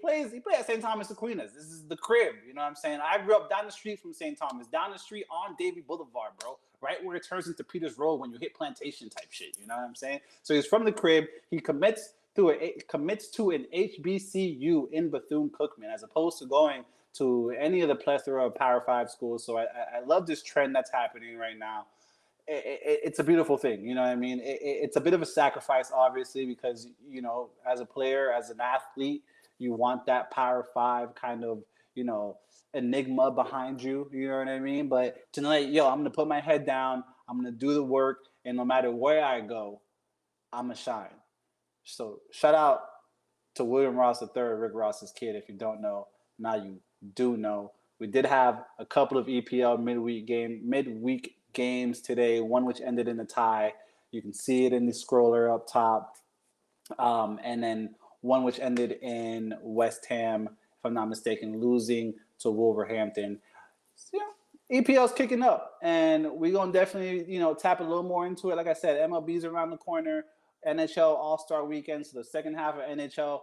at St. Thomas Aquinas. This is the crib. You know what I'm saying? I grew up down the street from St. Thomas, down the street on Davie Boulevard, bro. Right where it turns into Peters Road when you hit Plantation type shit. You know what I'm saying? So he's from the crib. He commits to an HBCU in Bethune-Cookman as opposed to going to any of the plethora of Power 5 schools. So I love this trend that's happening right now. It's a beautiful thing. You know what I mean? It's a bit of a sacrifice, obviously, because, as a player, as an athlete, you want that Power 5 kind of, enigma behind you. You know what I mean? But tonight, I'm going to put my head down. I'm going to do the work. And no matter where I go, I'm going to shine. So shout out to William Ross III, Rick Ross's kid. If you don't know, now you do know. We did have a couple of EPL midweek games today, one which ended in a tie. You can see it in the scroller up top. And then one which ended in West Ham, if I'm not mistaken, losing to Wolverhampton. So, EPL's kicking up, and we're going to definitely, tap a little more into it. Like I said, MLB's around the corner, NHL All-Star Weekend, so the second half of NHL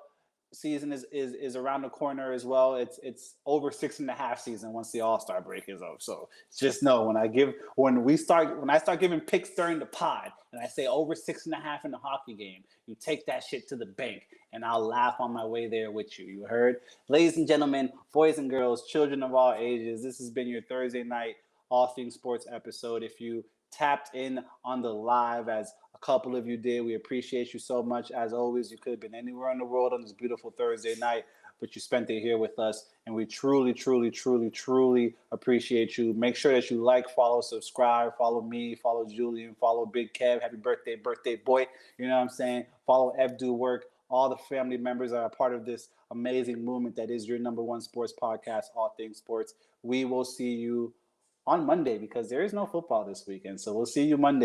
season is around the corner as well. It's over 6.5 season once the All-Star break is over. So just know when I start giving picks during the pod and I say over 6.5 in the hockey game, you take that shit to the bank and I'll laugh on my way there with you. You heard? Ladies and gentlemen, boys and girls, children of all ages, this has been your Thursday night All Things Sports episode. If you tapped in on the live, as a couple of you did, we appreciate you so much. As always, you could have been anywhere in the world on this beautiful Thursday night, but you spent it here with us, and we truly, truly, truly, truly appreciate you. Make sure that you like, follow, subscribe, follow me, follow Julian, follow Big Kev. Happy birthday, birthday boy. You know what I'm saying? Follow Ev Do Work. All the family members are a part of this amazing movement that is your number one sports podcast, All Things Sports. We will see you on Monday because there is no football this weekend. So we'll see you Monday.